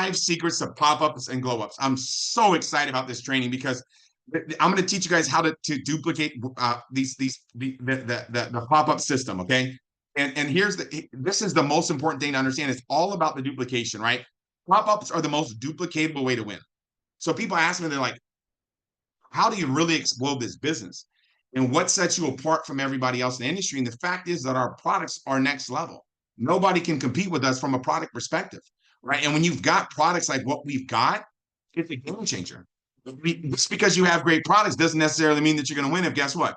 5 secrets to pop-ups and glow-ups. I'm so excited about this training because I'm going to teach you guys how to duplicate the pop-up system, okay? And this is the most important thing to understand. It's all about the duplication, right? Pop-ups are the most duplicatable way to win. So people ask me, they're like, how do you really explode this business? And what sets you apart from everybody else in the industry? And the fact is that our products are next level. Nobody can compete with us from a product perspective, right? And when you've got products like what we've got, it's a game changer. Just because you have great products doesn't necessarily mean that you're going to win if, guess what?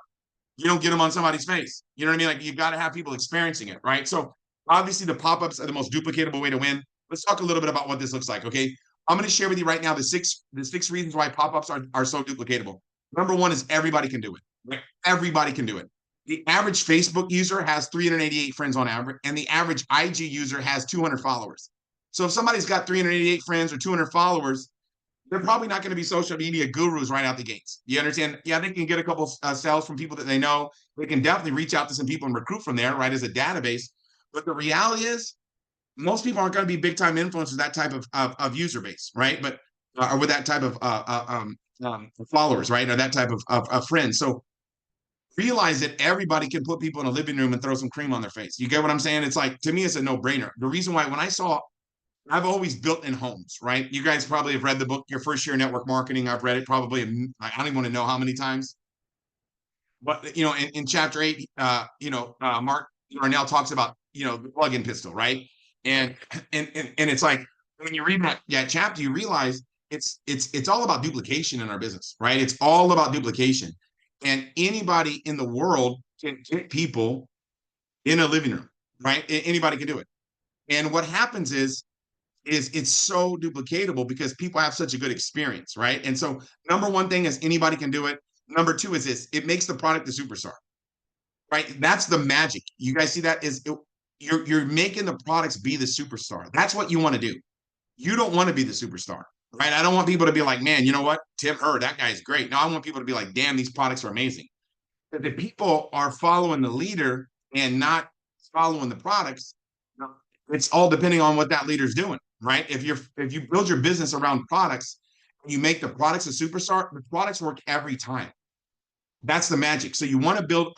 You don't get them on somebody's face. You know what I mean? Like, you've got to have people experiencing it, right? So obviously the pop-ups are the most duplicatable way to win. Let's talk a little bit about what this looks like, okay? I'm going to share with you right now the six reasons why pop-ups are so duplicatable. Number one is everybody can do it. Right? Everybody can do it. The average Facebook user has 388 friends on average, and the average IG user has 200 followers. So if somebody's got 388 friends or 200 followers, they're probably not going to be social media gurus right out the gates. You understand? Yeah, they can get a couple sales from people that they know. They can definitely reach out to some people and recruit from there, right, as a database. But the reality is, most people aren't going to be big time influencers, that type of user base, right? But or with that type of followers, right, or that type of friends. So realize that everybody can put people in a living room and throw some cream on their face. You get what I'm saying? It's like, to me, it's a no brainer. The reason why, when I saw, I've always built in homes, right? You guys probably have read the book, Your First Year in Network Marketing. I've read it probably, I don't even want to know how many times. But, you know, in chapter 8, Mark Arnell talks about, the plug-in pistol, right? And it's like, when you read that chapter, you realize it's all about duplication in our business, right? It's all about duplication. And anybody in the world can get people in a living room, right? Anybody can do it. And what happens is it's so duplicatable because people have such a good experience, right? And so number one thing is anybody can do it. Number two is this: it makes the product the superstar, right? That's the magic. You guys see that? You're making the products be the superstar. That's what you want to do. You don't want to be the superstar, right? I don't want people to be like, man, you know what? Tim Herr, that guy's great. No, I want people to be like, damn, these products are amazing. If the people are following the leader and not following the products, it's all depending on what that leader's doing, right? If you build your business around products, and you make the products a superstar, the products work every time. That's the magic. So you want to build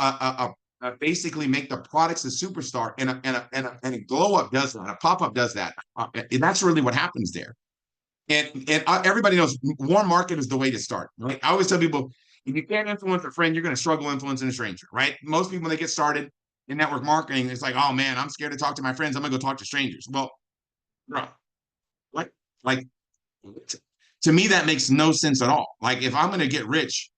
basically make the products a superstar, and a glow up does that. A pop up does that. And that's really what happens there. And everybody knows warm market is the way to start. Right? I always tell people, if you can't influence a friend, you're going to struggle influencing a stranger. Right? Most people, when they get started in network marketing, it's like, oh man, I'm scared to talk to my friends. I'm going to go talk to strangers. Well, bro, like to me, that makes no sense at all. Like, if I'm going to get rich,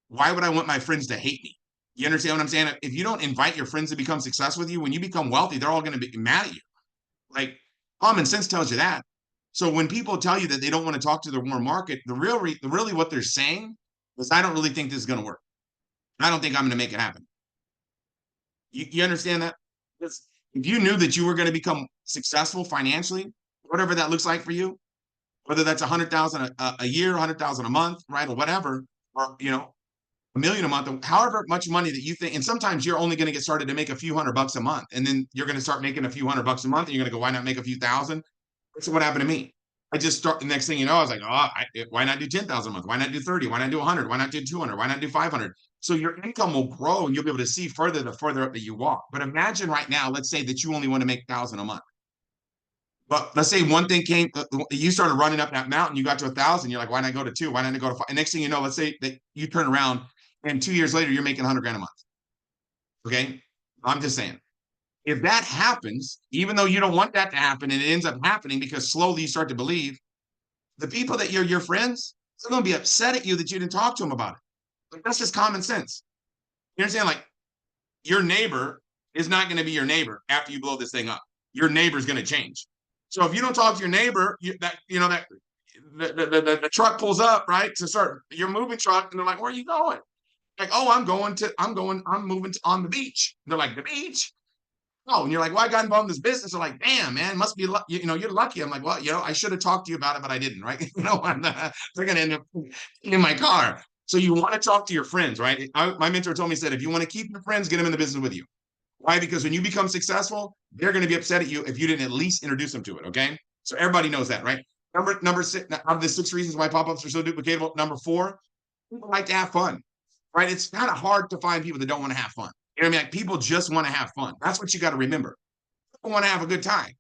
why would I want my friends to hate me? You understand what I'm saying? If you don't invite your friends to become successful with you, when you become wealthy, they're all going to be mad at you. Like, common sense tells you that. So when people tell you that they don't want to talk to their warm market, really what they're saying is, I don't really think this is going to work. I don't think I'm going to make it happen. You understand that? Because if you knew that you were going to become successful financially, whatever that looks like for you, whether that's 100,000 a year, 100,000 a month, right, or whatever, or a million a month, however much money that you think. And sometimes you're only going to get started to make a few $100 a month, and then you're going to start making a few $100 a month, and you're going to go, why not make a few thousand? That's what happened to me. I just start, the next thing you know, I was like, why not do 10,000 a month? Why not do 30? Why not do 100? Why not do 200? Why not do 500? So your income will grow, and you'll be able to see further the further up that you walk. But imagine right now, let's say that you only want to make 1,000 a month. But let's say one thing came, you started running up that mountain, you got to 1,000. You're like, why not go to 2? Why not go to 5? And next thing you know, let's say that you turn around and 2 years later, you're making 100 grand a month. Okay. I'm just saying, if that happens, even though you don't want that to happen, and it ends up happening because slowly you start to believe, the people that you're your friends, they're going to be upset at you that you didn't talk to them about it. Like, that's just common sense. You understand? Like, your neighbor is not going to be your neighbor after you blow this thing up. Your neighbor's going to change. So if you don't talk to your neighbor, the truck pulls up, right, to start your moving truck, and they're like, where are you going? Like, oh, I'm moving to, on the beach. And they're like, the beach? Oh, and you're like, well, I got involved in this business. They're like, damn, man, must be, you're lucky. I'm like, well, I should have talked to you about it, but I didn't, right? They're going to end up in my car. So you want to talk to your friends, right? My mentor told me, said, if you want to keep your friends, get them in the business with you. Why? Because when you become successful, they're going to be upset at you if you didn't at least introduce them to it, okay? So everybody knows that, right? Number six, out of the six reasons why pop-ups are so duplicatable. Number four, people like to have fun, right? It's kind of hard to find people that don't want to have fun. You know what I mean? Like people just want to have fun. That's what you got to remember. People want to have a good time.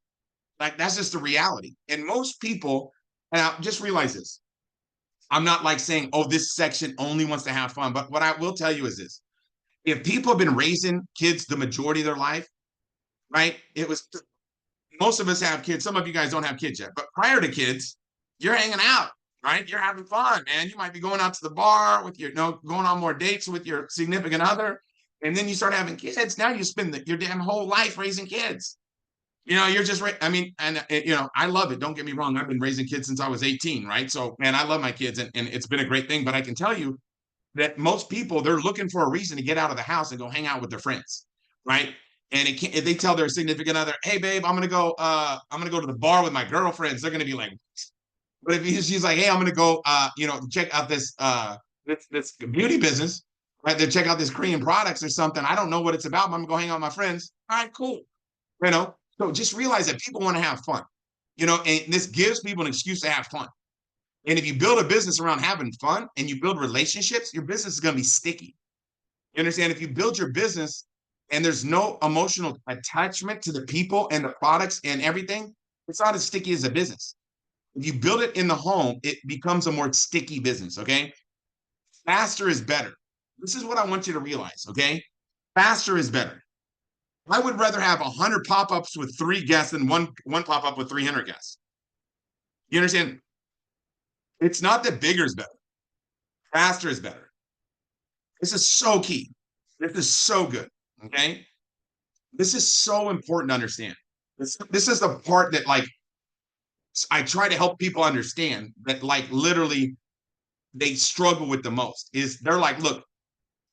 Like that's just the reality. And most people, and I just realize this. I'm not like saying, oh, this section only wants to have fun. But what I will tell you is this. If people have been raising kids the majority of their life, right? It was most of us have kids. Some of you guys don't have kids yet, but prior to kids, you're hanging out, right? You're having fun, man. You might be going out to the bar with your, going on more dates with your significant other. And then you start having kids. Now you spend your damn whole life raising kids. You're just, I mean, and, I love it. Don't get me wrong. I've been raising kids since I was 18, right? So, man, I love my kids and it's been a great thing. But I can tell you that most people, they're looking for a reason to get out of the house and go hang out with their friends, right? And if they tell their significant other, "Hey, babe, I'm gonna go to the bar with my girlfriends," they're gonna be like, but if she's like, "Hey, I'm gonna go, check out this beauty business, right? To check out this Korean products or something. I don't know what it's about, but I'm gonna go hang out with my friends." All right, cool. So just realize that people want to have fun, and this gives people an excuse to have fun. And if you build a business around having fun and you build relationships, your business is going to be sticky. You understand? If you build your business and there's no emotional attachment to the people and the products and everything, it's not as sticky as a business. If you build it in the home, it becomes a more sticky business. Okay. Faster is better. This is what I want you to realize. Okay. Faster is better. I would rather have 100 pop-ups with 3 guests than one pop-up with 300 guests. You understand? It's not that bigger is better. Faster is better. This is so key. This is so good. Okay. This is so important to understand. This is the part that like I try to help people understand that like literally they struggle with the most is they're like, look,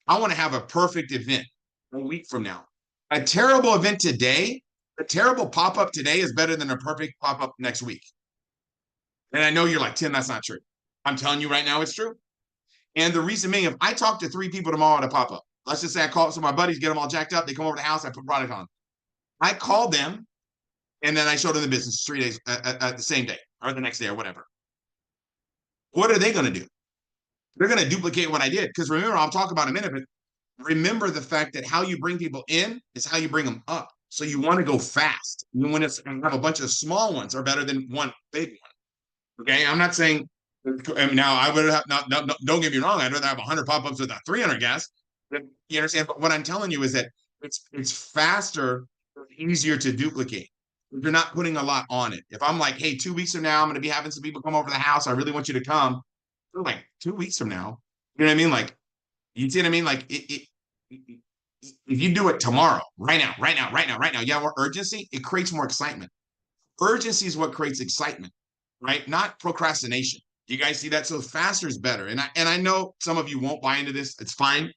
I want to have a perfect event a week from now. A terrible event today, a terrible pop-up today is better than a perfect pop-up next week. And I know you're like, Tim, that's not true. I'm telling you right now, it's true. And the reason being, if I talk to 3 people tomorrow at a pop-up, let's just say I call some of my buddies, get them all jacked up. They come over to the house, I put product on. I call them, and then I show them the business 3 days, the same day or the next day or whatever. What are they going to do? They're going to duplicate what I did. Because remember, I'll talk about in a minute, but remember the fact that how you bring people in is how you bring them up. So you want to go fast. You want to have a bunch of small ones are better than one big one. Okay, I'm not saying. Now I would have not. Don't get me wrong. I'd rather have 100 pop-ups with a 300 guests. You understand? But what I'm telling you is that it's faster, easier to duplicate. You're not putting a lot on it. If I'm like, hey, 2 weeks from now, I'm going to be having some people come over to the house. I really want you to come. They're like 2 weeks from now. You know what I mean? Like, you see what I mean? Like, if you do it tomorrow, right now, yeah, more urgency, it creates more excitement. Urgency is what creates excitement, right? Not procrastination. You guys see that? So faster is better. And I know some of you won't buy into this. It's fine.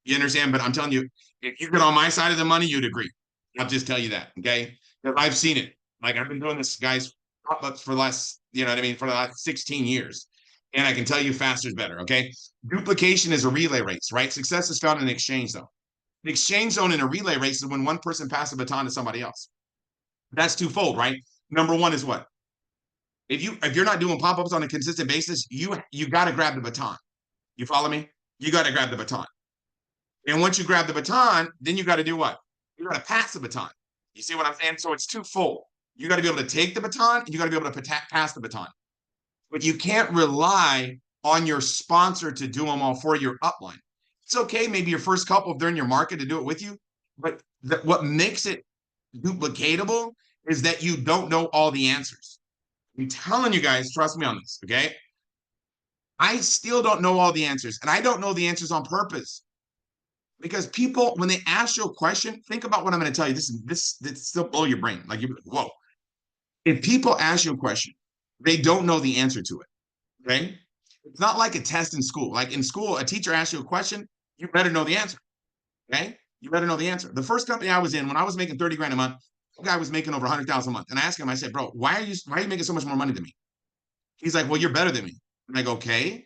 You understand? But I'm telling you, if you get on my side of the money, you'd agree. I'll just tell you that. Okay. Because I've seen it. Like I've been doing this, guys, pop-ups for the last, you know what I mean, for the last 16 years. And I can tell you faster is better. Okay. Duplication is a relay race, right? Success is found in an exchange zone. The exchange zone in a relay race is when one person passes a baton to somebody else. That's twofold, right? Number one is what? If you're not doing pop-ups on a consistent basis, you got to grab the baton. You follow me? You got to grab the baton. And once you grab the baton, then you got to do what? You got to pass the baton. You see what I'm saying? So it's twofold. You got to be able to take the baton and you got to be able to pass the baton. But you can't rely on your sponsor to do them all for your upline. It's okay, maybe your first couple if they're in your market to do it with you, but what makes it duplicatable is that you don't know all the answers. I'm telling you guys, trust me on this, okay? I still don't know all the answers, and I don't know the answers on purpose. Because people, when they ask you a question, think about what I'm going to tell you. This still blow your brain. Like, whoa. If people ask you a question, they don't know the answer to it, okay? It's not like a test in school. Like in school, a teacher asks you a question, you better know the answer, okay? You better know the answer. The first company I was in, when I was making 30 grand a month, the guy was making over 100,000 a month. And I asked him, I said, bro, why are you making so much more money than me? He's like, well, you're better than me. And I go, okay,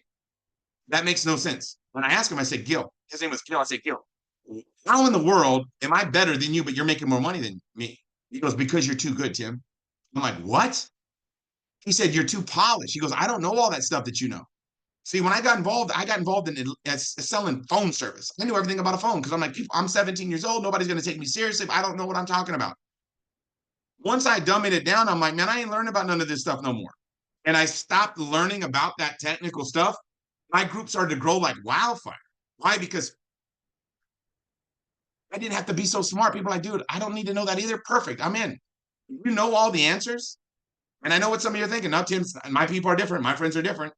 that makes no sense. When I asked him, I said, Gil, his name was Gil. I said, Gil, how in the world am I better than you, but you're making more money than me? He goes, because you're too good, Tim. I'm like, what? He said, you're too polished. He goes, I don't know all that stuff that you know. See, when I got involved in selling phone service. I knew everything about a phone because I'm like, I'm 17 years old. Nobody's going to take me seriously if I don't know what I'm talking about. Once I dummied it down, I'm like, man, I ain't learning about none of this stuff no more. And I stopped learning about that technical stuff. My group started to grow like wildfire. Why? Because I didn't have to be so smart. People are like, dude, I don't need to know that either. Perfect. I'm in. You know all the answers. And I know what some of you are thinking. Now, Tim, my people are different. My friends are different.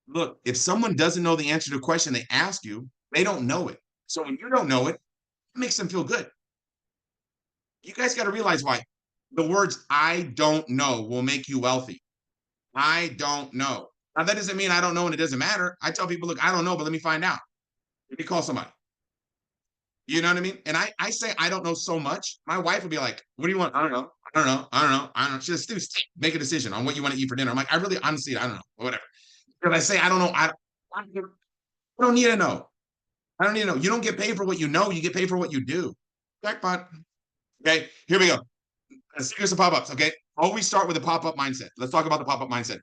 Look, if someone doesn't know the answer to a question they ask you, they don't know it. So when you don't know it, it makes them feel good. You guys got to realize why the words I don't know will make you wealthy. I don't know. Now, that doesn't mean I don't know and it doesn't matter. I tell people, look, I don't know, but let me find out. Let me call somebody. You know what I mean? And I say I don't know so much. My wife would be like, what do you want? I don't know. I don't know. I don't know. I don't know. She just make a decision on what you want to eat for dinner. I'm like, I really honestly, I don't know. Whatever. If I say I don't know, I don't need to know. I don't need to know. You don't get paid for what you know. You get paid for what you do. Jackpot. Okay, here we go. Secrets of pop-ups. Okay, always start with a pop-up mindset. Let's talk about the pop-up mindset.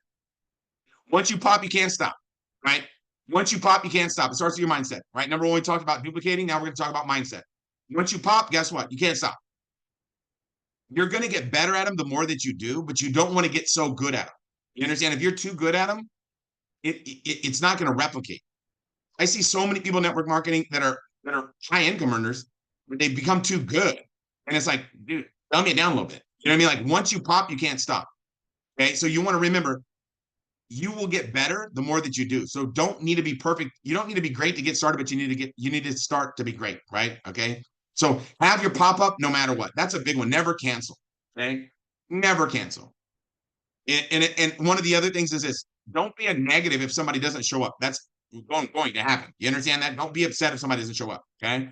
Once you pop, you can't stop. Right? Once you pop, you can't stop. It starts with your mindset. Right? Number one, we talked about duplicating. Now we're going to talk about mindset. Once you pop, guess what? You can't stop. You're going to get better at them the more that you do, but you don't want to get so good at them. You understand? If you're too good at them, it's not going to replicate. I see so many people in network marketing that are high income earners, but they become too good. And it's like, dude, dumb it down a little bit. You know what I mean? Like once you pop, you can't stop. Okay. So you want to remember you will get better the more that you do. So don't need to be perfect. You don't need to be great to get started, but you need to start to be great. Right. Okay. So have your pop up no matter what. That's a big one. Never cancel. Okay. Never cancel. And one of the other things is this: don't be a negative if somebody doesn't show up. That's going to happen. You understand that? Don't be upset if somebody doesn't show up. Okay.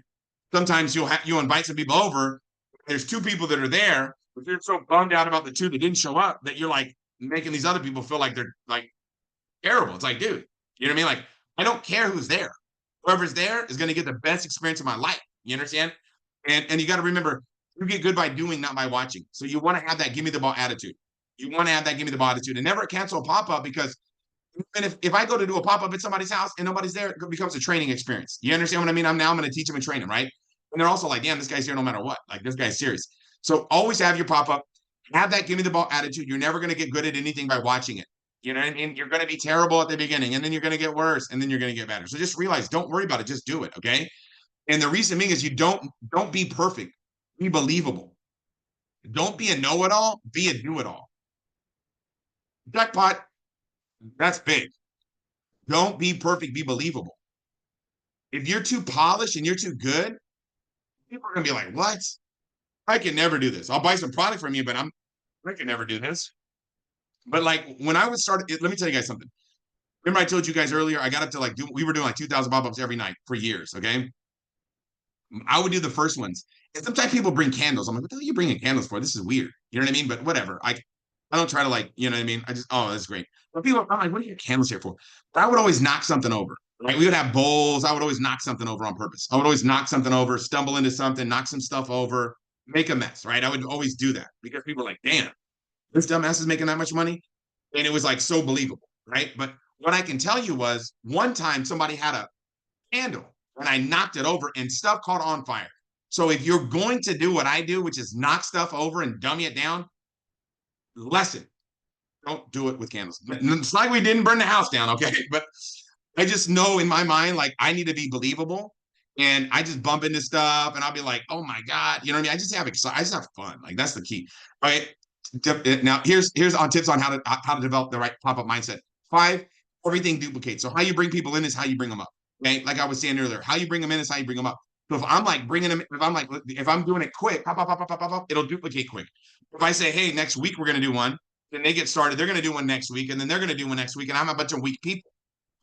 Sometimes you'll invite some people over. There's two people that are there, but you're so bummed out about the two that didn't show up that you're like making these other people feel like they're like terrible. It's like, dude, you know what I mean? Like, I don't care who's there. Whoever's there is going to get the best experience of my life. You understand? And you got to remember, you get good by doing, not by watching. So you want to have that give me the ball attitude. You want to have that give me the ball attitude and never cancel a pop-up because and if I go to do a pop-up at somebody's house and nobody's there, it becomes a training experience. You understand what I mean? I'm going to teach them and train them, right? And they're also like, damn, this guy's here no matter what. Like this guy's serious. So always have your pop-up, have that give me the ball attitude. You're never going to get good at anything by watching it. You know what I mean? You're going to be terrible at the beginning and then you're going to get worse and then you're going to get better. So just realize, don't worry about it. Just do it. Okay. And the reason being is you don't be perfect. Be believable. Don't be a know-it-all. Be a do-it-all. Jackpot. That's big. Don't be perfect. Be believable. If you're too polished and you're too good, people are gonna be like, "What? I can never do this. I'll buy some product from you, but I can never do this." But like when I would start, let me tell you guys something. Remember I told you guys earlier, I got up to like we were doing like 2,000 pop-ups every night for years. Okay, I would do the first ones, and sometimes people bring candles. I'm like, "What the hell are you bringing candles for? This is weird." You know what I mean? But whatever. I don't try to like, you know what I mean? I just, oh, that's great. But people, I'm like, what are your candles here for? But I would always knock something over. Right? We would have bowls. I would always knock something over on purpose. I would always knock something over, stumble into something, knock some stuff over, make a mess, right? I would always do that because people are like, damn, this dumbass is making that much money. And it was like so believable, right? But what I can tell you was one time somebody had a candle and I knocked it over and stuff caught on fire. So if you're going to do what I do, which is knock stuff over and dummy it down, lesson, don't do it with candles. It's like we didn't burn the house down, okay? But I just know in my mind, like I need to be believable. And I just bump into stuff and I'll be like, oh my God. You know what I mean? I just have fun. Like that's the key. All right. Now here's on tips on how to develop the right pop-up mindset. 5, everything duplicates. So how you bring people in is how you bring them up. Okay. Like I was saying earlier, how you bring them in is how you bring them up. So if I'm like bringing them, if I'm doing it quick, pop, pop, pop, pop, pop, pop, pop, it'll duplicate quick. If I say, hey, next week we're going to do one, then they get started. They're going to do one next week, and then they're going to do one next week, and I'm a bunch of weak people.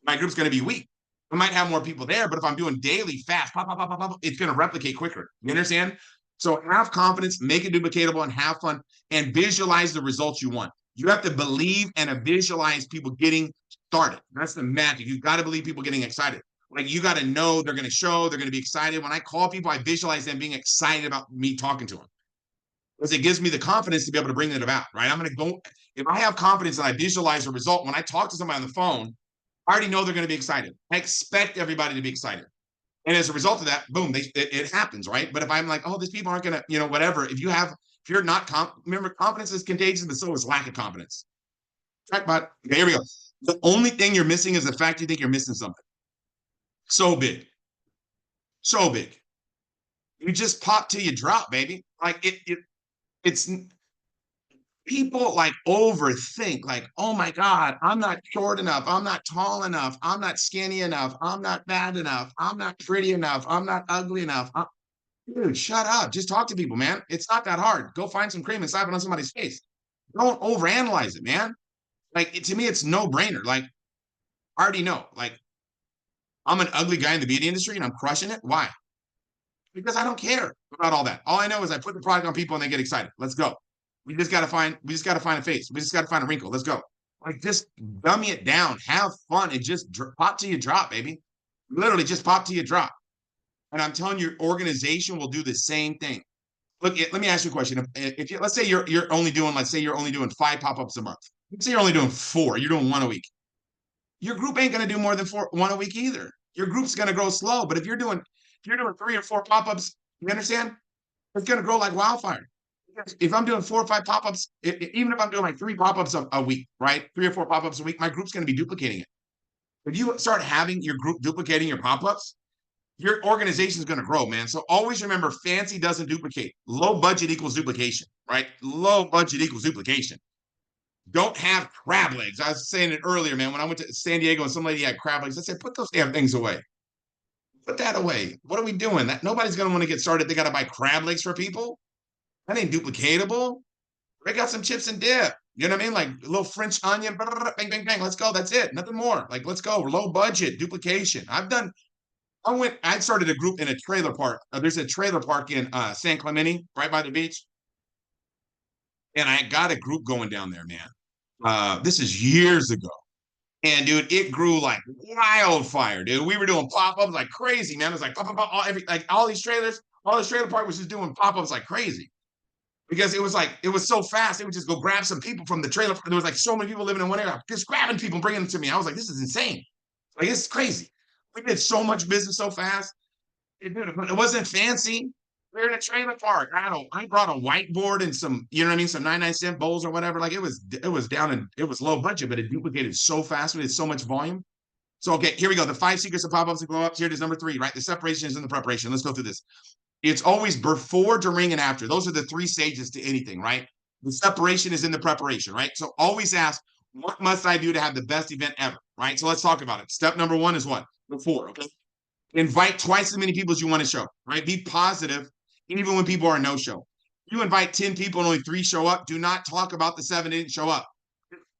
My group's going to be weak. I might have more people there, but if I'm doing daily fast, pop, pop, pop, pop, pop, it's going to replicate quicker. You understand? So have confidence, make it duplicatable, and have fun, and visualize the results you want. You have to believe and visualize people getting started. That's the magic. You got to believe people getting excited. Like you got to know they're going to show, they're going to be excited. When I call people, I visualize them being excited about me talking to them. because it gives me the confidence to be able to bring it about, right? I'm going to go, if I have confidence and I visualize a result, when I talk to somebody on the phone, I already know they're going to be excited. I expect everybody to be excited. And as a result of that, boom, it happens, right? But if I'm like, oh, these people aren't going to, whatever, if you're not, remember, confidence is contagious, but so is lack of confidence. Trackbot. Okay, here we go. The only thing you're missing is the fact you think you're missing something. So big. So big. You just pop till you drop, baby. Like it's people like overthink, like, oh my God, I'm not short enough, I'm not tall enough, I'm not skinny enough, I'm not bad enough, I'm not pretty enough, I'm not ugly enough. Dude, shut up. Just talk to people, man. It's not that hard. Go find some cream and slap it on somebody's face. Don't overanalyze it, man. Like to me, it's no brainer. Like I already know. Like I'm an ugly guy in the beauty industry and I'm crushing it. Why? Because I don't care about all that. All I know is I put the product on people and they get excited. Let's go. We just gotta find a face. We just gotta find a wrinkle. Let's go. Like just dummy it down, have fun, and just pop till you drop, baby. Literally just pop till you drop. And I'm telling you, your organization will do the same thing. Look, let me ask you a question. If you, let's say you're only doing, let's say you're only doing 5 pop-ups a month. Let's say you're only doing 4, you're doing 1 a week. Your group ain't gonna do more than 1 a week either. Your group's gonna grow slow. But if you're doing 3 or 4 pop-ups, you understand? It's gonna grow like wildfire. If I'm doing 4 or 5 pop-ups, even if I'm doing like 3 pop-ups a week, right? 3 or 4 pop-ups a week, my group's gonna be duplicating it. If you start having your group duplicating your pop-ups, your organization is going to grow, man. So always remember, fancy doesn't duplicate. Low budget equals duplication, right? Low budget equals duplication. Don't have crab legs. I was saying it earlier, man. When I went to San Diego and some lady had crab legs, I said, put those damn things away. Put that away. What are we doing? That nobody's going to want to get started. They got to buy crab legs for people. That ain't duplicatable. Break out some chips and dip. You know what I mean? Like a little French onion, bang, bang, bang. Let's go. That's it. Nothing more. Like, let's go. Low budget duplication. I started a group in a trailer park. There's a trailer park in San Clemente, right by the beach. And I got a group going down there, man. This is years ago. And dude, it grew like wildfire, dude. We were doing pop-ups like crazy, man. It was like pop, pop, pop, all these trailers, all this trailer park was just doing pop-ups like crazy. Because it was so fast, it would just go grab some people from the trailer. There was like so many people living in one area, just grabbing people, bringing them to me. I was like, this is insane. Like, it's crazy. We did so much business so fast. It wasn't fancy. We were in a trailer park. I brought a whiteboard and some, you know what I mean, some 99-cent bowls or whatever. Like it was down and it was low budget, but it duplicated so fast. We did so much volume. So okay, here we go. The 5 secrets of pop-ups and glow-ups. Here it is, number 3, right? The separation is in the preparation. Let's go through this. It's always before, during, and after. Those are the 3 stages to anything, right? The separation is in the preparation, right? So always ask, what must I do to have the best event ever, right? So let's talk about it. Step number 1 is what? Before, okay? Invite twice as many people as you want to show, right? Be positive, even when people are no-show. You invite 10 people and only 3 show up, do not talk about the 7 that didn't show up.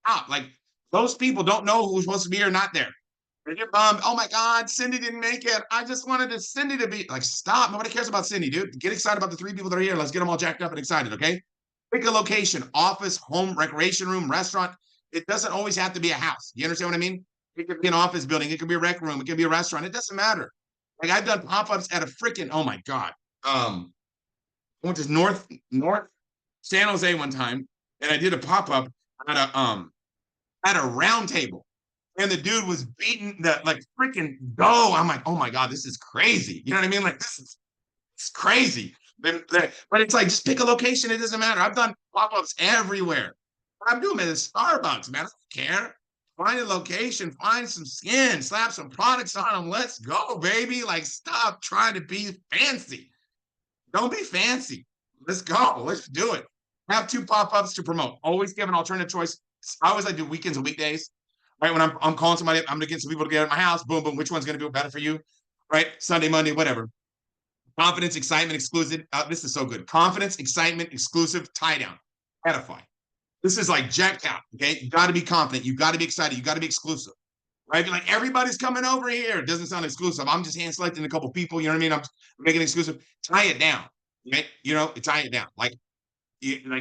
Stop. Like, those people don't know who's supposed to be or not there. And you're bummed. Oh my God, Cindy didn't make it. I just wanted Cindy to be like, stop. Nobody cares about Cindy, dude. Get excited about the 3 people that are here. Let's get them all jacked up and excited, okay? Pick a location, office, home, recreation room, restaurant. It doesn't always have to be a house. You understand what I mean? It could be an office building. It could be a rec room. It could be a restaurant. It doesn't matter. Like I've done pop-ups at a freaking, oh my God. I went to North San Jose one time and I did a pop-up at a round table. And the dude was beating the like freaking dough. I'm like, oh my God, this is crazy. You know what I mean? Like it's crazy. But it's like, just pick a location. It doesn't matter. I've done pop-ups everywhere. I'm doing it at Starbucks, man. I don't care. Find a location, find some skin, slap some products on them. Let's go, baby. Like, stop trying to be fancy. Don't be fancy. Let's go. Let's do it. Have 2 pop-ups to promote. Always give an alternative choice. I always like do weekends and weekdays. Right, when I'm calling somebody, I'm gonna get some people together at my house. Boom, boom. Which one's gonna do it better for you? Right, Sunday, Monday, whatever. Confidence, excitement, exclusive. This is so good. Confidence, excitement, exclusive, tie down, edify. This is like jacked out. Okay, you got to be confident. You got to be excited. You got to be exclusive. Right, like everybody's coming over here. It doesn't sound exclusive. I'm just hand selecting a couple people. You know what I mean? I'm making it exclusive. Tie it down. Right, tie it down. Like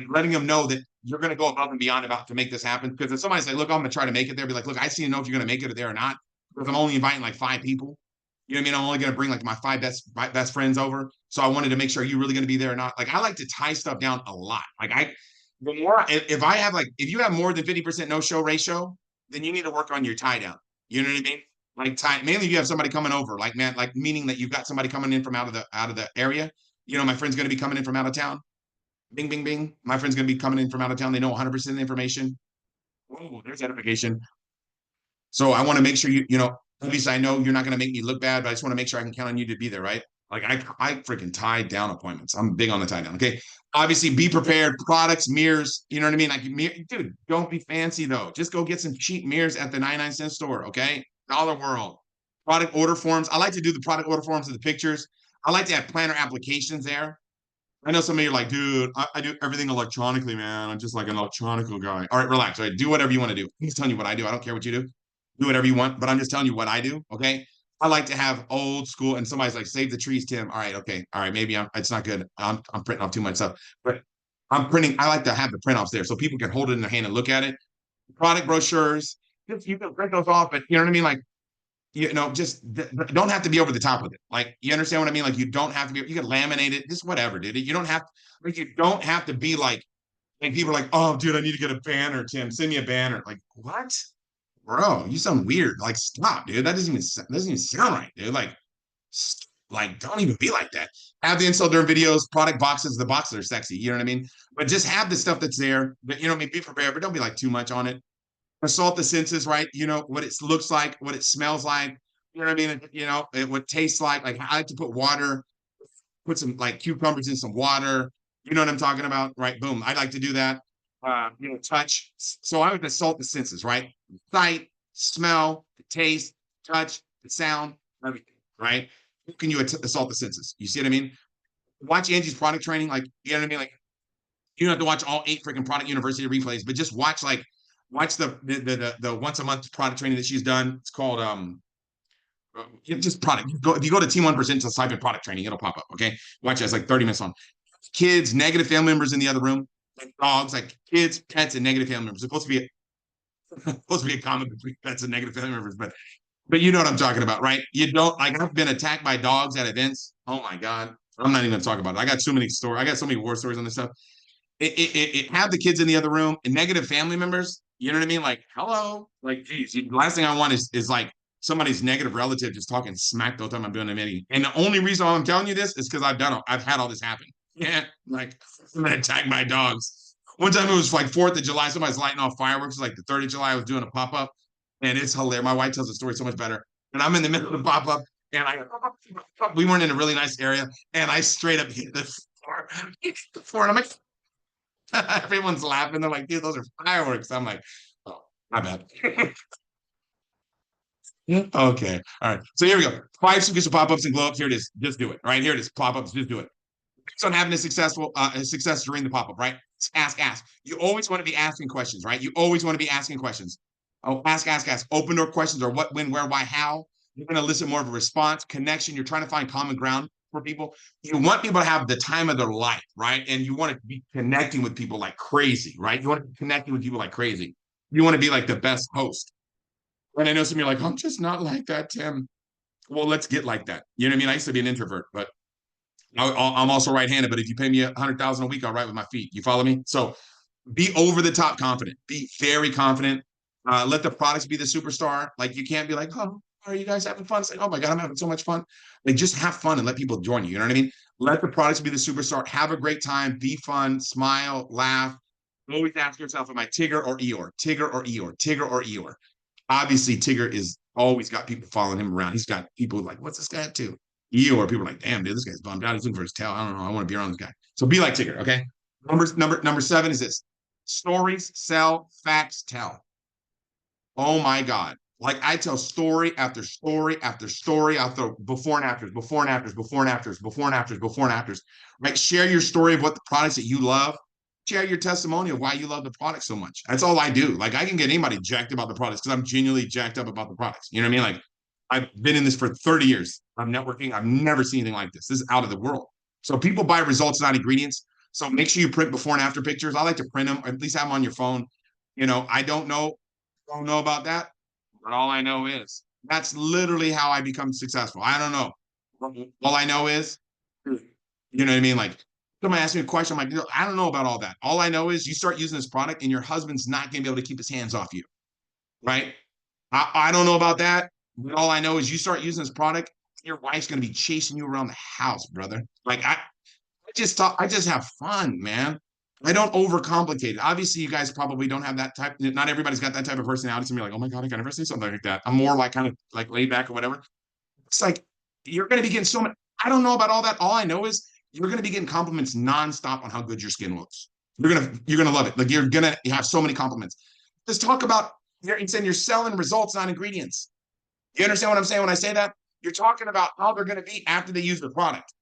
letting them know that you're going to go above and beyond about to make this happen. Because if somebody's like, look, I'm going to try to make it there, be like, look, I see to know if you're going to make it there or not, because I'm only inviting like 5 people. You know what I mean? I'm only going to bring like my best friends over. So I wanted to make sure, are you really going to be there or not? Like I like to tie stuff down a lot. The more, if I have like, if you have more than 50% no show ratio, then you need to work on your tie down. You know what I mean? Like mainly if you have somebody coming over, like man, like meaning that you've got somebody coming in from out of the area. You know, my friend's going to be coming in from out of town. Bing, bing, bing. My friend's going to be coming in from out of town. They know 100% of the information. Oh, there's edification. So I want to make sure you know, at least I know you're not going to make me look bad, but I just want to make sure I can count on you to be there, right? Like I freaking tie down appointments. I'm big on the tie down. Okay. Obviously, be prepared. Products, mirrors, you know what I mean? Like, dude, don't be fancy though. Just go get some cheap mirrors at the 99-cent store. Okay. Dollar World. Product order forms. I like to do the product order forms of the pictures. I like to have planner applications there. I know some of you are like, dude, I do everything electronically, man. I'm just like an electronical guy. All right, relax. All right, do whatever you want to do. I'm just telling you what I do. I don't care what you do. Do whatever you want, but I'm just telling you what I do. Okay. I like to have old school, and somebody's like, save the trees, Tim. All right, okay. All right, maybe it's not good. I'm printing off too much stuff, but I'm printing. I like to have the print offs there so people can hold it in their hand and look at it. Product brochures, you can print those off, but you know what I mean? Like, you know, just don't have to be over the top with it. Like, you understand what I mean? Like, you don't have to be, you can laminate it, just whatever, dude. You don't have, like, you don't have to be like people are like, oh, dude, I need to get a banner, Tim. Send me a banner. Like, what? Bro, you sound weird. Like, stop, dude. That doesn't even sound right, dude. Like, don't even be like that. Have the install during videos, product boxes. The boxes are sexy. You know what I mean? But just have the stuff that's there. But you know, what I mean, be prepared, but don't be like too much on it. Assault the senses, right? You know what it looks like, what it smells like. You know what I mean? You know what it tastes like. Like I like to put water, put some like cucumbers in some water. You know what I'm talking about, right? Boom. I like to do that. You know, touch. So I would assault the senses, right? Sight, smell, the taste, touch, the sound, everything, right? How can you assault the senses? You see what I mean? Watch Angie's product training, like you know what I mean. Like you don't have to watch all 8 freaking product university replays, but just watch the once a month product training that she's done. It's called just product. If you go to Team 1%, just type in product training, it'll pop up. Okay, watch it. It's like 30 minutes long. Kids, negative family members in the other room, like dogs, like kids, pets, and negative family members. It's supposed to be a common between pets and negative family members, but you know what I'm talking about, right? You don't like I've been attacked by dogs at events. Oh my god, I'm not even gonna talk about it. I got so many stories. I got so many war stories on this stuff. It have the kids in the other room and negative family members. You know what I mean? Like, hello, like, geez, the last thing I want is like somebody's negative relative just talking smack the whole time I'm doing a meeting. And the only reason I'm telling you this is because I've had all this happen. Yeah, like I'm gonna attack my dogs. One time it was like 4th of July, somebody's lighting off fireworks. Like the 3rd of July, I was doing a pop up, and it's hilarious. My wife tells the story so much better. And I'm in the middle of the pop up, and we weren't in a really nice area, and I straight up hit the floor, and I'm like, everyone's laughing. They're like, dude, those are fireworks. I'm like, oh, my bad. Okay. All right. So here we go. 5 secrets of pop-ups and glow-ups. Here it is. Just do it. All right. Here it is. Pop-ups. Just do it. Based on having a success during the pop-up, right? Ask. You always want to be asking questions, right? You always want to be asking questions. Oh, ask. Open door questions or what, when, where, why, how. You're going to listen more of a response, connection. You're trying to find common ground for people. You want people to have the time of their life, right? And you want to be connecting with people like crazy, right? You want to be connecting with people like crazy. You want to be like the best host. And I know some of you are like, I'm just not like that, Tim. Well, let's get like that. You know what I mean? I used to be an introvert, but I'm also right-handed. But if you pay me 100,000 a week, I'll write with my feet. You follow me? So be over the top confident. Be very confident. Let the products be the superstar. Like you can't be like, oh, are you guys having fun? It's like, oh my God, I'm having so much fun. Like just have fun and let people join you. You know what I mean? Let the products be the superstar. Have a great time. Be fun. Smile. Laugh. Always ask yourself, am I Tigger or Eeyore? Tigger or Eeyore? Tigger or Eeyore? Obviously, Tigger is always got people following him around. He's got people like, what's this guy up to? Eeyore, people are like, damn, dude, this guy's bummed out. He's looking for his tail. I don't know. I want to be around this guy. So be like Tigger, okay? Number 7 is this: stories sell, facts tell. Oh my God. Like I tell story after story after story after before and afters, before and afters, before and afters, before and afters, before and afters. Right? Share your story of what the products that you love. Share your testimony of why you love the product so much. That's all I do. Like I can get anybody jacked about the products because I'm genuinely jacked up about the products. You know what I mean? Like I've been in this for 30 years. I'm networking. I've never seen anything like this. This is out of the world. So people buy results, not ingredients. So make sure you print before and after pictures. I like to print them, or at least have them on your phone. You know, I don't know about that, but all I know is That's literally how I become successful. I don't know. All I know is, you know what I mean? Like, somebody asked me a question. I'm like, I don't know about all that. All I know is you start using this product and your husband's not going to be able to keep his hands off you, right? I don't know about that. But all I know is you start using this product, your wife's going to be chasing you around the house, brother. Like, I just have fun, man. I don't overcomplicate it. Obviously, you guys probably don't have that type. Not everybody's got that type of personality. To be like, oh my god, I can never say something like that. I'm more like kind of like laid back or whatever. It's like you're going to be getting so much. I don't know about all that. All I know is you're going to be getting compliments nonstop on how good your skin looks. You're gonna love it. Like you're gonna have so many compliments. Just talk about you're saying you're selling results, not ingredients. You understand what I'm saying when I say that? You're talking about how they're going to be after they use the product,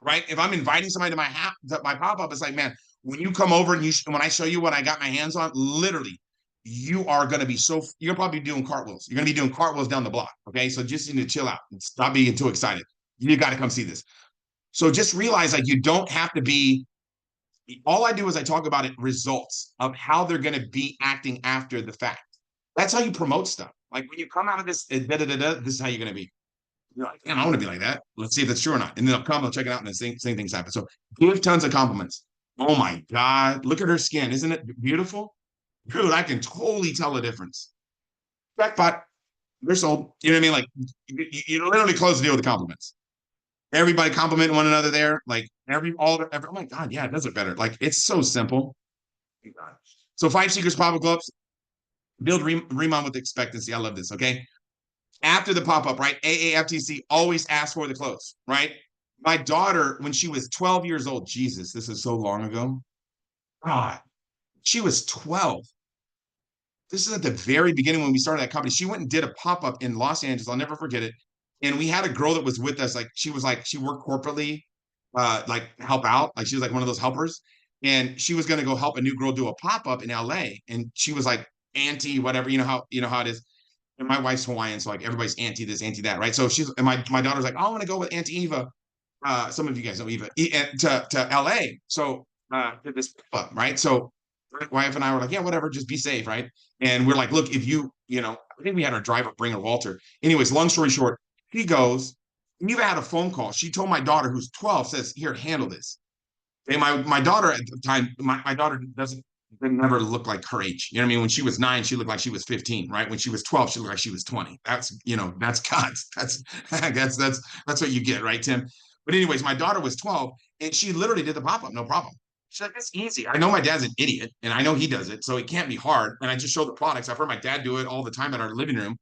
right? If I'm inviting somebody to my pop up, it's like, man, when you come over and when I show you what I got my hands on, literally, you are going to be you're probably doing cartwheels. You're going to be doing cartwheels down the block. Okay, so just need to chill out and stop being too excited. You got to come see this. So just realize like you don't have to be. All I do is I talk about it results of how they're going to be acting after the fact. That's how you promote stuff. Like when you come out of this, this is how you're going to be. You're like, man, I want to be like that. Let's see if that's true or not. And then they'll come, they'll check it out, and the same things happen. So give tons of compliments. Oh my God, look at her skin. Isn't it beautiful? Dude, I can totally tell the difference. Jackpot, they're sold. You know what I mean? Like you literally close the deal with the compliments. Everybody complimenting one another there. Like oh my God, yeah, it does it better. Like it's so simple. So 5 secrets pop-up clubs, build Riman with expectancy. I love this. Okay. After the pop-up, right? AAFTC always asks for the clothes, right? My daughter, when she was 12 years old, Jesus, this is so long ago. God, she was 12. This is at the very beginning when we started that company. She went and did a pop-up in Los Angeles. I'll never forget it. And we had a girl that was with us. Like, she worked corporately, like help out. Like she was like one of those helpers. And she was going to go help a new girl do a pop-up in LA. And she was like anti whatever, you know how it is. And my wife's Hawaiian, so like everybody's anti this, anti that, right? So my daughter's like, oh, I want to go with Auntie Eva. Some of you guys know Eva to LA. So to this club, right? So my wife and I were like, yeah, whatever, just be safe, right? And we're like, look, if I think we had our driver bring her Walter. Anyways, long story short, he goes, Eva had a phone call. She told my daughter, who's 12, says, here, handle this. And my daughter at the time, my daughter didn't never look like her age. You know what I mean? When she was 9, she looked like she was 15, right? When she was 12, she looked like she was 20. That's God's. That's what you get, right, Tim? But anyways, my daughter was 12 and she literally did the pop-up, no problem. She's like, it's easy. I know my dad's an idiot and I know he does it, so it can't be hard. And I just show the products. I've heard my dad do it all the time at our living room.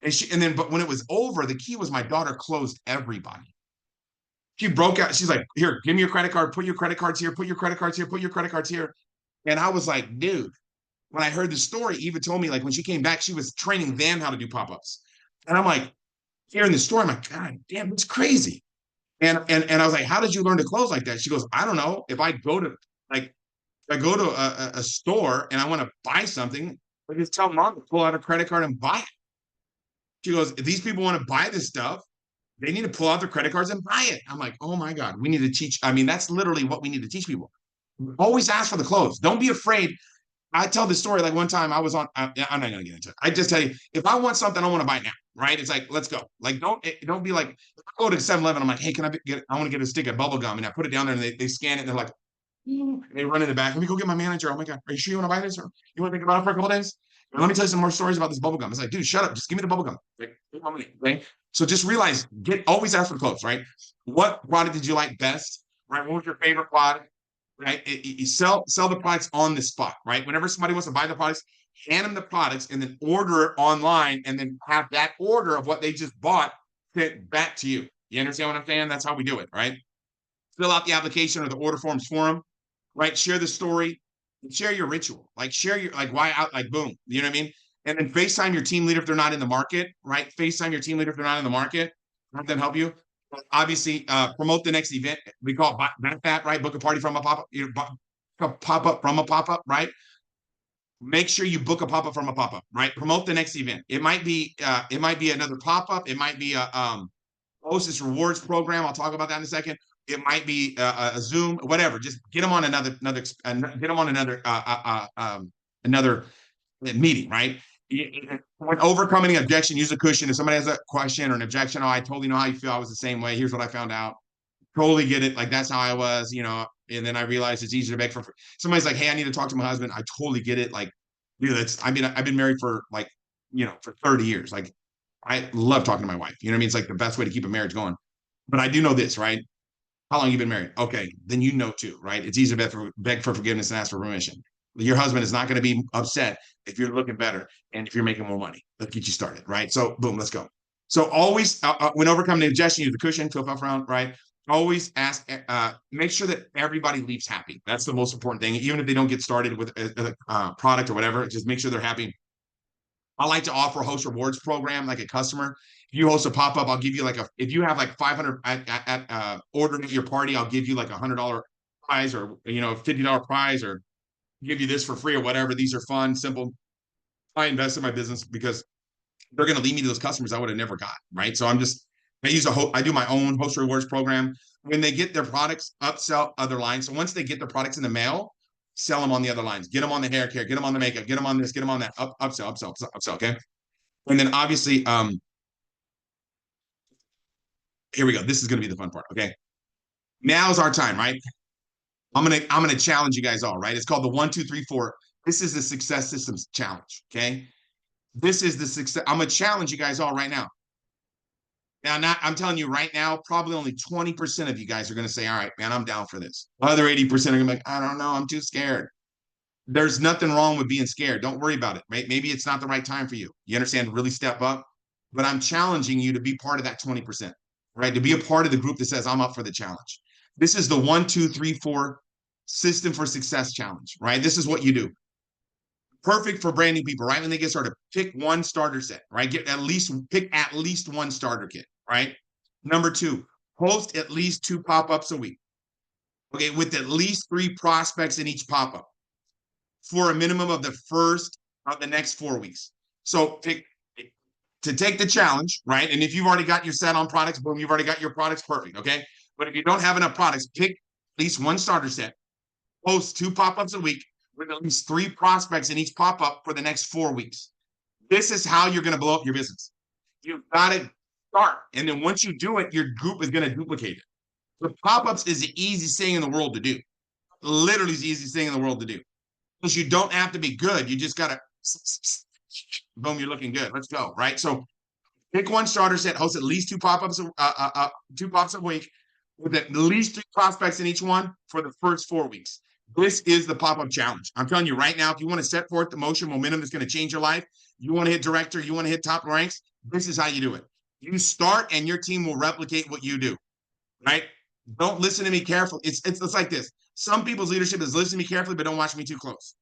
But when it was over, the key was my daughter closed everybody. She broke out. She's like, here, give me your credit card. Put your credit cards here. Put your credit cards here. Put your credit cards here. And I was like, dude, when I heard the story, Eva told me like when she came back, she was training them how to do pop-ups. And I'm like, hearing the story, I'm like, God damn, it's crazy. And I was like, how did you learn to close like that? She goes, I don't know. If I go to like I go to a store and I want to buy something, I just tell mom to pull out a credit card and buy it. She goes, if these people want to buy this stuff, they need to pull out their credit cards and buy it. I'm like, oh my God, we need to teach. I mean, that's literally what we need to teach people. Always ask for the clothes. Don't be afraid. I tell this story like one time I was on, I'm not going to get into it. I just tell you, if I want something, I want to buy it now, right? It's like, let's go. Like, don't be like, I go to 7-Eleven. I'm like, hey, I want to get a stick of bubble gum. And I put it down there and they scan it and they're like, they run in the back. Let me go get my manager. Oh my God. Are you sure you want to buy this? Or you want to think about it for a couple days? And let me tell you some more stories about this bubble gum. It's like, dude, shut up. Just give me the bubble gum. Like, okay? So just realize, always ask for clothes, right? What product did you like best? Right? What was your favorite product? Right? You sell the products on the spot, right? Whenever somebody wants to buy the products, hand them the products and then order it online and then have that order of what they just bought sent back to you. You understand what I'm saying? That's how we do it, right? Fill out the application or the order forms for them, right? Share the story, share your ritual, like share your why out, like boom, you know what I mean? And then FaceTime your team leader if they're not in the market, right? FaceTime your team leader if they're not in the market. Have them help you. Obviously, promote the next event. We call it that, right? Book a party from a pop-up, pop-up from a pop-up, right? Make sure you book a pop-up from a pop-up, right? Promote the next event. It might be another pop-up. It might be a hostess rewards program. I'll talk about that in a second. It might be a Zoom, whatever. Just get them on another meeting, right? When overcoming an objection, use a cushion. If somebody has a question or an objection, oh, I totally know how you feel. I was the same way. Here's what I found out. Totally get it. Like that's how I was, and then I realized it's easier to beg for somebody's like, hey, I need to talk to my husband. I totally get it. Like, dude, I've been married for like, for 30 years. Like, I love talking to my wife. You know what I mean? It's like the best way to keep a marriage going. But I do know this, right? How long you been married? Okay, then you know too, right? It's easier to beg for forgiveness and ask for permission. Your husband is not going to be upset if you're looking better and if you're making more money. Let's get you started, right? So, boom, let's go. So, always, when overcoming the objection, use the cushion, flip up around, right? Always ask, make sure that everybody leaves happy. That's the most important thing. Even if they don't get started with a product or whatever, just make sure they're happy. I like to offer a host rewards program like a customer. If you host a pop-up, I'll give you if you have like 500 ordered at your party, I'll give you like $100 prize or, $50 prize or give you this for free or whatever. These are fun, simple. I invest in my business because they're going to lead me to those customers I would have never got. Right. So I do my own host rewards program. When they get their products, upsell other lines. So once they get their products in the mail, sell them on the other lines, get them on the hair care, get them on the makeup, get them on this, get them on that, upsell. Okay. And then obviously, here we go. This is going to be the fun part. Okay. Now's our time, right? I'm gonna challenge you guys all, right? It's called the 1, 2, 3, 4. This is the success systems challenge. Okay. This is the success. I'm gonna challenge you guys all right now. I'm telling you right now, probably only 20% of you guys are gonna say, all right, man, I'm down for this. Other 80% are gonna be like, I don't know, I'm too scared. There's nothing wrong with being scared. Don't worry about it. Right? Maybe it's not the right time for you. You understand? Really step up. But I'm challenging you to be part of that 20%, right? To be a part of the group that says, I'm up for the challenge. This is the 1, 2, 3, 4 system for success challenge, right? This is what you do. Perfect for brand new people, right? When they get started, pick one starter set, right? Pick at least one starter kit, right? Number 2, host at least 2 pop-ups a week. Okay, with at least 3 prospects in each pop-up for a minimum of the next 4 weeks. So to take the challenge, right? And if you've already got your set on products, boom, you've already got your products, perfect, okay? But if you don't have enough products, pick at least one starter set, post 2 pop-ups a week with at least 3 prospects in each pop-up for the next 4 weeks. This is how you're going to blow up your business. You've got to start. And then once you do it, your group is going to duplicate it. The pop-ups is the easiest thing in the world to do. Literally the easiest thing in the world to do. Because you don't have to be good. You just got to, boom, you're looking good. Let's go, right? So pick one starter set, host at least 2 pop-ups, 2 pops a week with at least 3 prospects in each one for the first 4 weeks. This is the pop-up challenge. I'm telling you right now, if you want to set forth the motion momentum that's going to change your life, you want to hit director, you want to hit top ranks, this is how you do it. You start and your team will replicate what you do, right? Don't listen to me carefully. It's like this. Some people's leadership is listen to me carefully, but don't watch me too close.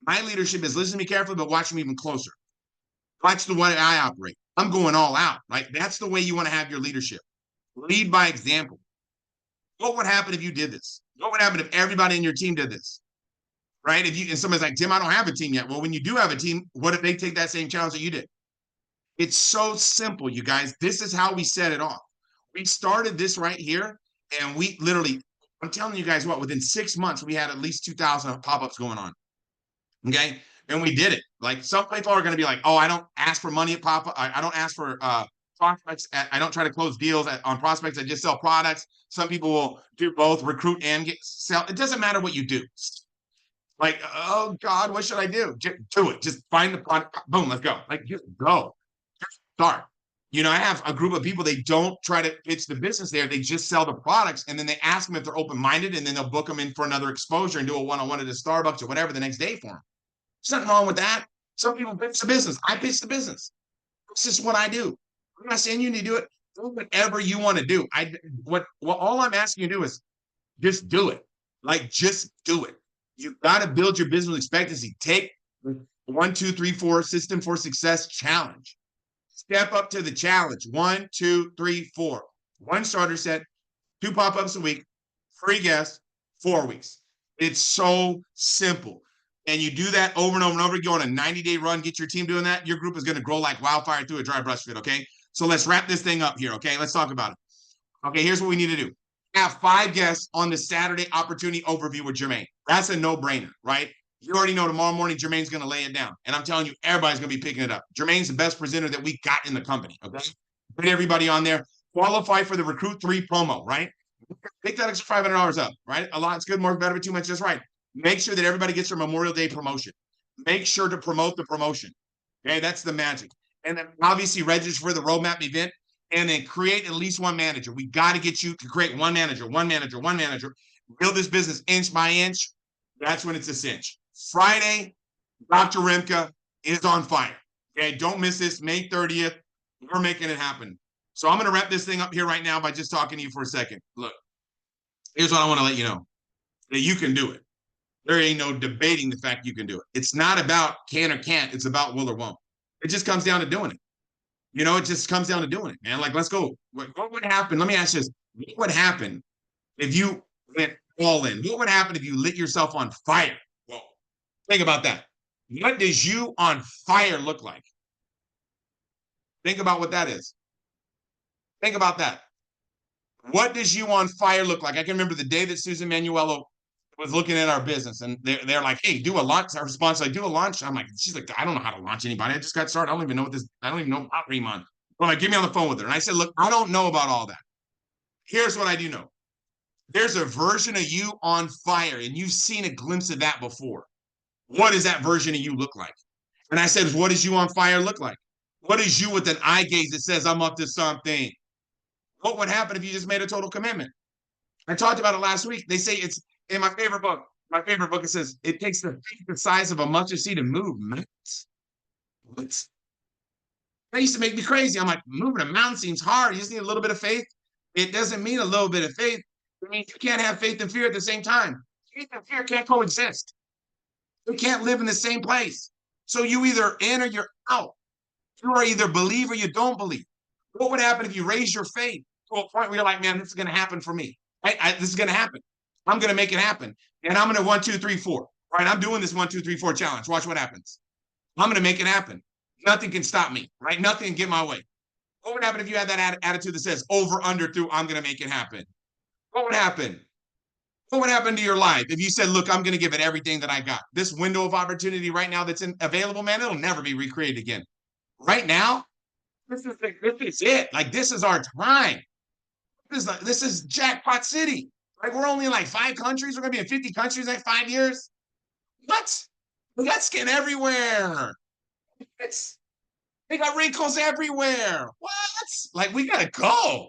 My leadership is listen to me carefully, but watch me even closer. Watch the way I operate. I'm going all out, right? That's the way you want to have your leadership. Lead by example. What would happen if you did this? What would happen if everybody in your team did this? Right? And somebody's like, Tim, I don't have a team yet. Well, when you do have a team, what if they take that same challenge that you did? It's so simple, you guys. This is how we set it off. We started this right here, and we literally, I'm telling you guys what, within 6 months, we had at least 2,000 pop-ups going on. Okay. And we did it. Like some people are going to be like, oh, I don't ask for money at pop-up. I don't ask for prospects. I don't try to close deals on prospects. I just sell products. Some people will do both, recruit and sell. It doesn't matter what you do. Like, oh God, what should I do? Just do it. Just find the product. Boom, let's go. Like, just go. Just start. I have a group of people, they don't try to pitch the business there. They just sell the products. And then they ask them if they're open-minded, and then they'll book them in for another exposure and do a one-on-one at a Starbucks or whatever the next day for them. There's nothing wrong with that. Some people pitch the business. I pitch the business. This is what I do. I'm not saying you need to do it. Do whatever you want to do. All I'm asking you to do is just do it. Like, just do it. You've got to build your business expectancy. Take the 1, 2, 3, 4 system for success challenge. Step up to the challenge. 1, 2, 3, 4. One starter set, 2 pop-ups a week, free guests, 4 weeks. It's so simple. And you do that over and over and over. You go on a 90-day run, get your team doing that. Your group is going to grow like wildfire through a dry brush fit, okay? So let's wrap this thing up here, okay? Let's talk about it. Okay, here's what we need to do. Have 5 guests on the Saturday opportunity overview with Jermaine. That's a no-brainer, right? You already know tomorrow morning Jermaine's going to lay it down. And I'm telling you, everybody's going to be picking it up. Jermaine's the best presenter that we got in the company. Okay. Put everybody on there. Qualify for the Recruit 3 promo, right? Pick that extra $500 up, right? A lot's good, more better, but too much just right. Make sure that everybody gets their Memorial Day promotion. Make sure to promote the promotion. Okay, that's the magic. And then obviously register for the roadmap event and then create at least one manager. We got to get you to create one manager, build this business inch by inch. That's when it's a cinch. Friday, Dr. Rimka is on fire. Okay, don't miss this. May 30th, we're making it happen. So I'm going to wrap this thing up here right now by just talking to you for a second. Look, here's what I want to let you know. That you can do it. There ain't no debating the fact you can do it. It's not about can or can't. It's about will or won't. It just comes down to doing it. You know, it just comes down to doing it, man. Like, let's go. What would happen? Let me ask you this. What would happen if you went all in? What would happen if you lit yourself on fire? Well, think about that. What does you on fire look like? Think about what that is. Think about that. What does you on fire look like? I can remember the day that Susan Manuello was looking at our business and they're like, hey, do a launch. Our response, like, do a launch. I'm like, she's like, I don't know how to launch anybody. I just got started. I don't even know about Riman. I'm like, get me on the phone with her. And I said, look, I don't know about all that. Here's what I do know. There's a version of you on fire, and you've seen a glimpse of that before. What does that version of you look like? And I said, what does you on fire look like? What is you with an eye gaze that says, I'm up to something? What would happen if you just made a total commitment? I talked about it last week. They say it's in my favorite book. It says it takes the size of a mustard seed to move mountains. What? That used to make me crazy. I'm like, moving a mountain seems hard. You just need a little bit of faith. It doesn't mean a little bit of faith. It means you can't have faith and fear at the same time. Faith and fear can't coexist. They can't live in the same place. So you either in or you're out. You are either believe or you don't believe. What would happen if you raise your faith to a point where you're like, man, this is going to happen for me. This is going to happen. I'm going to make it happen. And I'm going to 1, 2, 3, 4. All right, I'm doing this 1, 2, 3, 4 challenge. Watch what happens. I'm going to make it happen. Nothing can stop me, right? Nothing can get my way. What would happen if you had that attitude that says over, under, through, I'm going to make it happen? What would happen? What would happen to your life if you said, look, I'm going to give it everything that I got? This window of opportunity right now that's available, man, it'll never be recreated again. Right now, this is it. Like, this is our time. This is jackpot city. Like, we're only in like 5 countries. We're going to be in 50 countries in like 5 years. What? We got skin everywhere. They got wrinkles everywhere. What? Like, we got to go.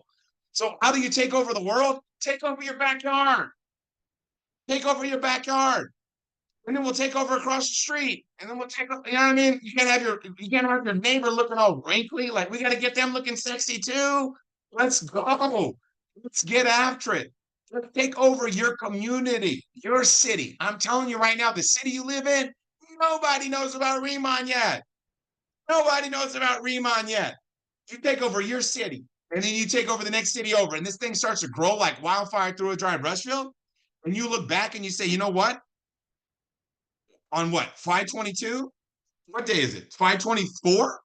So how do you take over the world? Take over your backyard. Take over your backyard. And then we'll take over across the street. And then we'll take over, you know what I mean? You can't have your neighbor looking all wrinkly. Like, we got to get them looking sexy too. Let's go. Let's get after it. Let's take over your community, your city. I'm telling you right now, the city you live in, nobody knows about Riman yet. Nobody knows about Riman yet. You take over your city, and then you take over the next city over, and this thing starts to grow like wildfire through a dry brush field. And you look back and you say, you know what? On what? 5/22? What day is it? 5/24?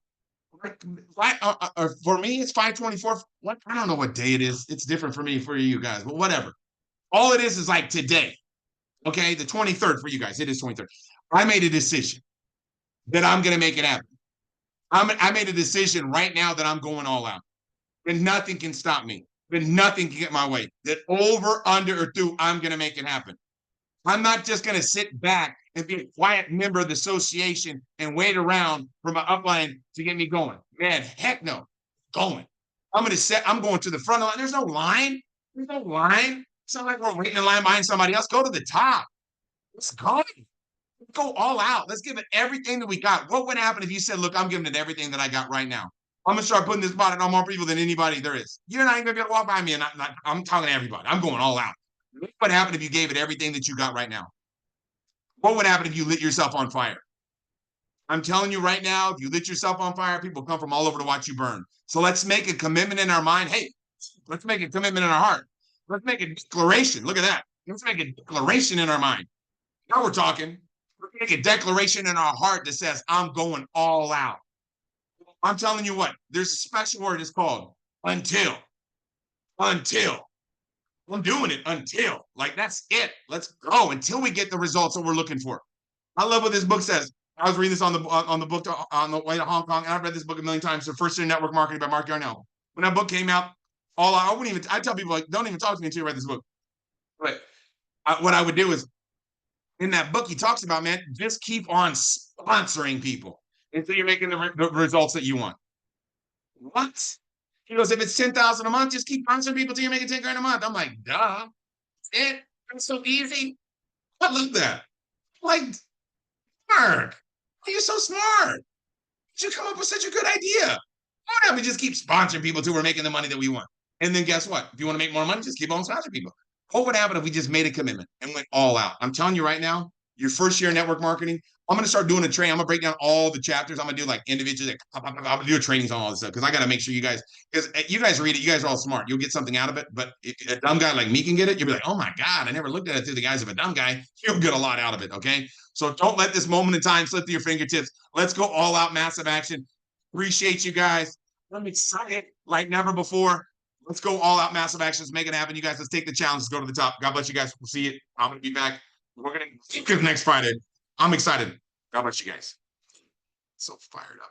For me, it's 5/24. What? I don't know what day it is. It's different for me, for you guys, but whatever. All it is like today. Okay, the 23rd for you guys. It is 23rd. I made a decision that I'm going to make it happen. I made a decision right now that I'm going all out. And nothing can stop me. That nothing can get my way. That over, under, or through, I'm going to make it happen. I'm not just going to sit back and be a quiet member of the association and wait around for my upline to get me going. Man, heck no. Going. I'm going to the front line. There's no line. There's no line. It's not like we're waiting in line behind somebody else. Go to the top. Let's go. Let's go all out. Let's give it everything that we got. What would happen if you said, look, I'm giving it everything that I got right now? I'm going to start putting this bonnet on more people than anybody there is. You're not even going to be able to walk by me. And I'm talking to everybody. I'm going all out. What would happen if you gave it everything that you got right now? What would happen if you lit yourself on fire? I'm telling you right now, if you lit yourself on fire, people come from all over to watch you burn. So let's make a commitment in our mind. Hey, let's make a commitment in our heart. Let's make a declaration. Look at that. Let's make a declaration in our mind. Now we're talking. Let's make a declaration in our heart that says, I'm going all out. I'm telling you what, there's a special word. It's called until. Until. I'm doing it until. Like, that's it. Let's go until we get the results that we're looking for. I love what this book says. I was reading this on the book on the way to Hong Kong, and I've read this book a million times. The First Year Network Marketing by Mark Yarnell. When that book came out, I wouldn't even. I tell people like, don't even talk to me until you read this book. But what I would do is in that book, he talks about, man, just keep on sponsoring people until you're making the results that you want. What? He goes, if it's 10,000 a month, just keep sponsoring people till you're making 10 grand a month. I'm like, duh. It. It's so easy. I love that. Like, Mark, you're so smart. You come up with such a good idea. Why don't we just keep sponsoring people till we're making the money that we want? And then guess what? If you want to make more money, just keep on sponsoring people. What would happen if we just made a commitment and went all out? I'm telling you right now, your first year in network marketing, I'm going to start doing a training. I'm going to break down all the chapters. I'm going to do like individually. I'm going to do a trainings on all this stuff because I got to make sure you guys, because you guys read it. You guys are all smart. You'll get something out of it. But if a dumb guy like me can get it, you'll be like, oh my God, I never looked at it through the eyes of a dumb guy. You'll get a lot out of it. Okay. So don't let this moment in time slip through your fingertips. Let's go all out, massive action. Appreciate you guys. I'm excited like never before. Let's go all out, massive actions, make it happen. You guys, let's take the challenge. Let's go to the top. God bless you guys. We'll see you. I'm going to be back. We're going to keep it next Friday. I'm excited. God bless you guys. So fired up.